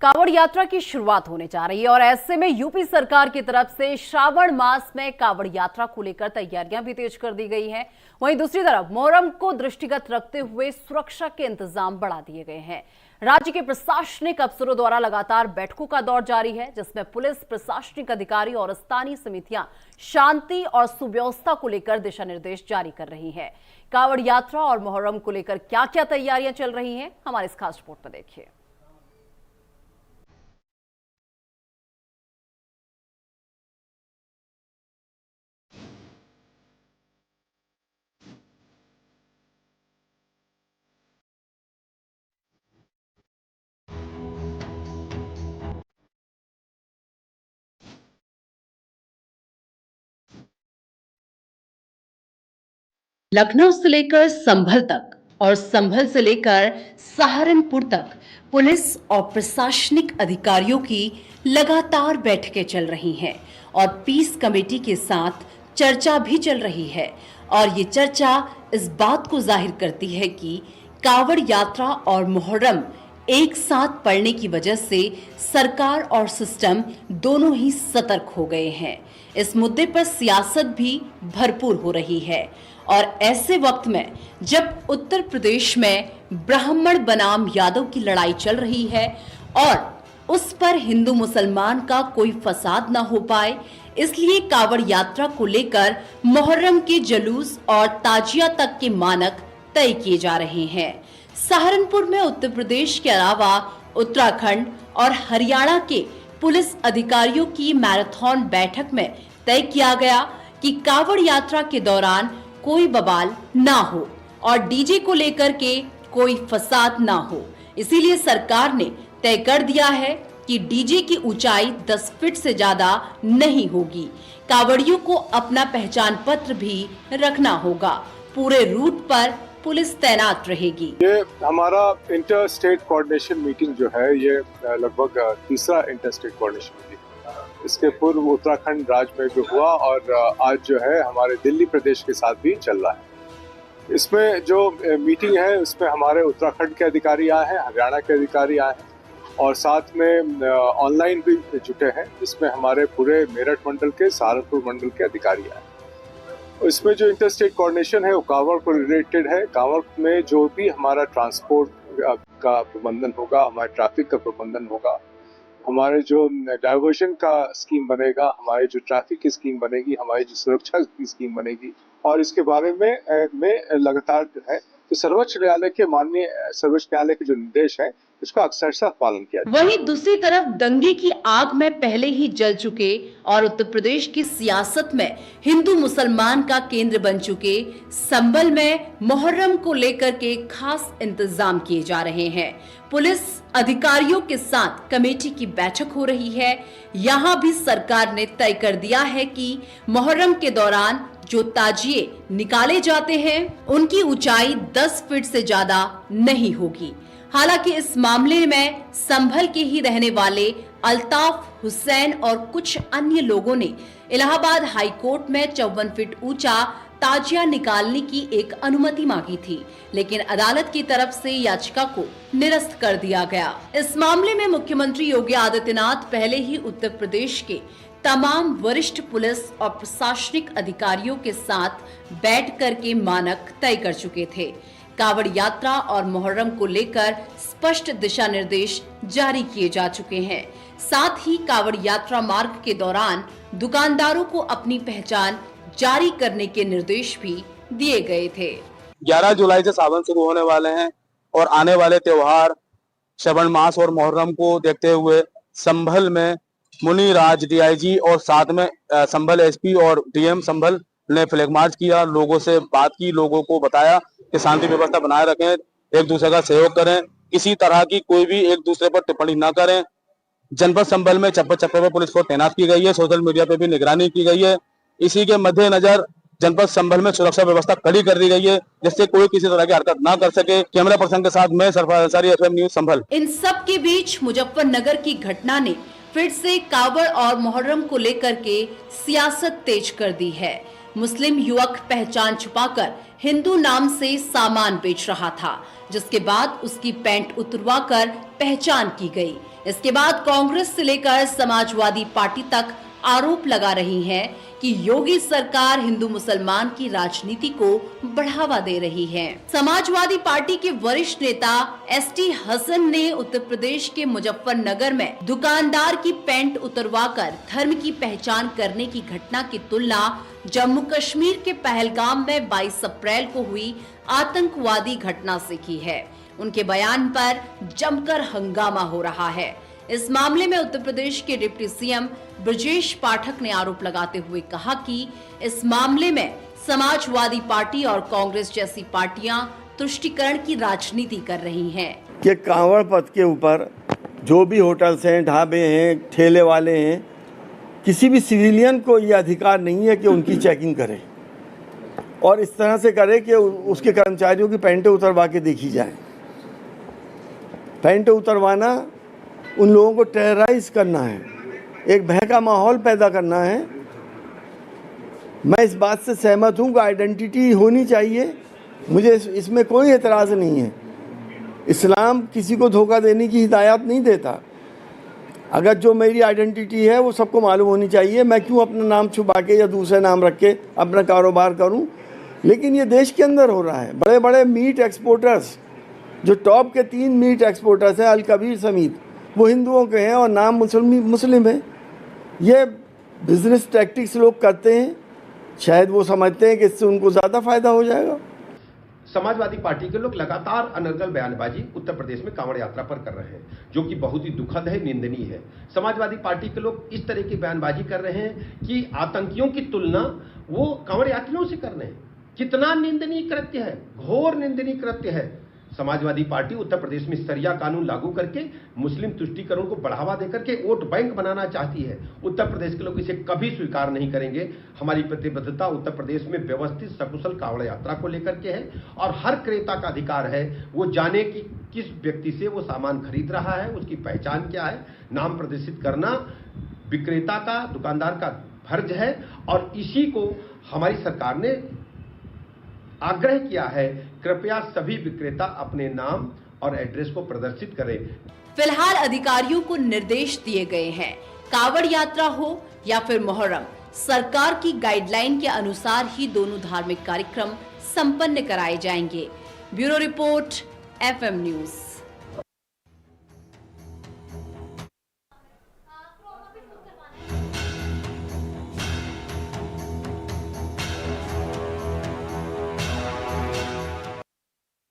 कांवड़ यात्रा की शुरुआत होने जा रही है और ऐसे में यूपी सरकार की तरफ से श्रावण मास में कांवड़ यात्रा को लेकर तैयारियां भी तेज कर दी गई हैं। वहीं दूसरी तरफ मोहर्रम को दृष्टिगत रखते हुए सुरक्षा के इंतजाम बढ़ा दिए गए हैं। राज्य के प्रशासनिक अफसरों द्वारा लगातार बैठकों का दौर जारी है, जिसमें पुलिस, प्रशासनिक अधिकारी और स्थानीय समितियां शांति और सुव्यवस्था को लेकर दिशा निर्देश जारी कर रही है। कांवड़ यात्रा और मोहर्रम को लेकर क्या क्या तैयारियां चल रही हैं, हमारे इस खास रिपोर्ट में देखिए। लखनऊ से लेकर संभल तक और संभल से लेकर सहारनपुर तक पुलिस और प्रशासनिक अधिकारियों की लगातार बैठकें चल रही हैं और पीस कमेटी के साथ चर्चा भी चल रही है। और ये चर्चा इस बात को जाहिर करती है कि कांवड़ यात्रा और मुहर्रम एक साथ पड़ने की वजह से सरकार और सिस्टम दोनों ही सतर्क हो गए हैं। इस मुद्दे पर सियासत भी भरपूर हो रही है और ऐसे वक्त में जब उत्तर प्रदेश में ब्राह्मण बनाम यादव की लड़ाई चल रही है और उस पर हिंदू मुसलमान का कोई फसाद ना हो पाए, इसलिए कांवड़ यात्रा को लेकर मुहर्रम के जुलूस और ताजिया तक के मानक तय किए जा रहे हैं। सहारनपुर में उत्तर प्रदेश के अलावा उत्तराखंड और हरियाणा के पुलिस अधिकारियों की मैराथन बैठक में तय किया गया कि कांवड़ यात्रा के दौरान कोई बवाल ना हो और डीजे को लेकर के कोई फसाद ना हो। इसीलिए सरकार ने तय कर दिया है कि डीजे की ऊंचाई 10 फीट से ज्यादा नहीं होगी। कांवड़ियों को अपना पहचान पत्र भी रखना होगा। पूरे रूट पर पुलिस तैनात रहेगी। ये हमारा इंटर स्टेट कोऑर्डिनेशन मीटिंग जो है, ये लगभग तीसरा इंटर स्टेट कोऑर्डिनेशन मीटिंग। इसके पूर्व उत्तराखंड राज्य में जो हुआ और आज जो है हमारे दिल्ली प्रदेश के साथ भी चल रहा है। इसमें जो मीटिंग है उसमें हमारे उत्तराखंड के अधिकारी आए हैं, हरियाणा के अधिकारी आए हैं और साथ में ऑनलाइन भी जुटे हैं, जिसमें हमारे पूरे मेरठ मंडल के, सहारनपुर मंडल के अधिकारी आए। इसमें जो इंटर स्टेट कोऑर्डिनेशन है वो कांवड़ को रिलेटेड है। कांवड़ में जो भी हमारा ट्रांसपोर्ट का प्रबंधन होगा, हमारे ट्रैफिक का प्रबंधन होगा, हमारे जो डाइवर्जन का स्कीम बनेगा, हमारी जो ट्रैफिक की स्कीम बनेगी, हमारी जो सुरक्षा की स्कीम बनेगी और इसके बारे में लगातार जो है तो सर्वोच्च न्यायालय के माननीय सर्वोच्च न्यायालय के जो निर्देश है उसका अक्षरशः पालन किया। वहीं दूसरी तरफ दंगे की आग में पहले ही जल चुके और उत्तर प्रदेश की सियासत में हिंदू मुसलमान का केंद्र बन चुके संभल में मुहर्रम को लेकर के खास इंतजाम किए जा रहे हैं। पुलिस अधिकारियों के साथ कमेटी की बैठक हो रही है। यहाँ भी सरकार ने तय कर दिया है कि मुहर्रम के दौरान जो ताजिए निकाले जाते हैं उनकी ऊंचाई 10 फीट से ज्यादा नहीं होगी। हालांकि इस मामले में संभल के ही रहने वाले अल्ताफ हुसैन और कुछ अन्य लोगों ने इलाहाबाद हाई कोर्ट में 54 फीट ऊंचा ताजिया निकालने की एक अनुमति मांगी थी, लेकिन अदालत की तरफ से याचिका को निरस्त कर दिया गया। इस मामले में मुख्यमंत्री योगी आदित्यनाथ पहले ही उत्तर प्रदेश के तमाम वरिष्ठ पुलिस और प्रशासनिक अधिकारियों के साथ बैठ करके मानक तय कर चुके थे। कांवड़ यात्रा और मुहर्रम को लेकर स्पष्ट दिशा निर्देश जारी किए जा चुके हैं। साथ ही कांवड़ यात्रा मार्ग के दौरान दुकानदारों को अपनी पहचान जारी करने के निर्देश भी दिए गए थे। 11 जुलाई से सावन शुरू होने वाले हैं और आने वाले त्योहार श्रावण मास और मुहर्रम को देखते हुए संभल में मुनि राज डीआईजी और साथ में संभल एसपी और डीएम संभल ने फ्लैग मार्च किया, लोगों से बात की, लोगों को बताया कि शांति व्यवस्था बनाए रखें, एक दूसरे का सहयोग करें, किसी तरह की कोई भी एक दूसरे पर टिप्पणी न करें। जनपद संभल में चप्पे चप्पे पर पुलिस फोर्स तैनात की गई है, सोशल मीडिया पे भी निगरानी की गई है। इसी के मद्देनजर जनपद संभल में सुरक्षा व्यवस्था कड़ी कर दी गई है, जिससे कोई किसी तरह की हरकत ना कर सके। कैमरा पर्सन के साथ मैं सरफराज अंसारी, एफएम न्यूज संभल। इन सब के बीच मुजफ्फरनगर की घटना ने फिर से कांवड़ और मुहर्रम को लेकर के सियासत तेज कर दी है। मुस्लिम युवक पहचान छुपाकर हिंदू नाम से सामान बेच रहा था, जिसके बाद उसकी पैंट उतरवाकर पहचान की गई। इसके बाद कांग्रेस से लेकर समाजवादी पार्टी तक आरोप लगा रही है कि योगी सरकार हिंदू मुसलमान की राजनीति को बढ़ावा दे रही है। समाजवादी पार्टी के वरिष्ठ नेता एसटी हसन ने उत्तर प्रदेश के मुजफ्फरनगर में दुकानदार की पैंट उतरवाकर धर्म की पहचान करने की घटना की तुलना जम्मू कश्मीर के पहलगाम में 22 अप्रैल को हुई आतंकवादी घटना से की है। उनके बयान पर जमकर हंगामा हो रहा है। इस मामले में उत्तर प्रदेश के डिप्टी सीएम ब्रजेश पाठक ने आरोप लगाते हुए कहा कि इस मामले में समाजवादी पार्टी और कांग्रेस जैसी पार्टियां तुष्टीकरण की राजनीति कर रही हैं। कि कांवड़ पथ के ऊपर जो भी होटल्स हैं, ढाबे हैं, ठेले वाले हैं, किसी भी सिविलियन को यह अधिकार नहीं है कि उनकी चेकिंग करे और इस तरह से करे कि उसके कर्मचारियों की पैंटें उतरवा के देखी जाए। पैंटें उतरवाना उन लोगों को टेरराइज करना है, एक भय का माहौल पैदा करना है। मैं इस बात से सहमत हूँ कि आइडेंटिटी होनी चाहिए, मुझे इसमें कोई एतराज़ नहीं है। इस्लाम किसी को धोखा देने की हिदायत नहीं देता। अगर जो मेरी आइडेंटिटी है वो सबको मालूम होनी चाहिए। मैं क्यों अपना नाम छुपा के या दूसरे नाम रख के अपना कारोबार करूं? लेकिन ये देश के अंदर हो रहा है। बड़े बड़े मीट एक्सपोर्टर्स, जो टॉप के 3 मीट एक्सपोर्टर्स हैं, अल कबीर समेत, वो हिंदुओं के हैं और नाम मुस्लिम है। ये बिजनेस टैक्टिक्स लोग करते हैं, शायद वो समझते हैं कि इससे उनको ज़्यादा फायदा हो जाएगा। समाजवादी पार्टी के लोग लगातार अनर्गल बयानबाजी उत्तर प्रदेश में कांवड़ यात्रा पर कर रहे हैं, जो कि बहुत ही दुखद है, निंदनीय है। समाजवादी पार्टी के लोग इस तरह की बयानबाजी कर रहे हैं कि आतंकियों की तुलना वो कांवड़ यात्रियों से कर रहे हैं। कितना निंदनीय कृत्य है, घोर निंदनीय कृत्य है। समाजवादी पार्टी उत्तर प्रदेश में शरिया कानून लागू करके मुस्लिम तुष्टीकरण को बढ़ावा देकर के वोट बैंक बनाना चाहती है। उत्तर प्रदेश के लोग इसे कभी स्वीकार नहीं करेंगे। हमारी प्रतिबद्धता उत्तर प्रदेश में व्यवस्थित सकुशल कांवड़ यात्रा को लेकर के है और हर क्रेता का अधिकार है वो जाने कि किस व्यक्ति से वो सामान खरीद रहा है, उसकी पहचान क्या है। नाम प्रदर्शित करना विक्रेता का, दुकानदार का फर्ज है और इसी को हमारी सरकार ने आग्रह किया है। कृपया सभी विक्रेता अपने नाम और एड्रेस को प्रदर्शित करें। फिलहाल अधिकारियों को निर्देश दिए गए हैं, कांवड़ यात्रा हो या फिर मोहर्रम, सरकार की गाइडलाइन के अनुसार ही दोनों धार्मिक कार्यक्रम संपन्न कराए जाएंगे। Bureau report, FM news.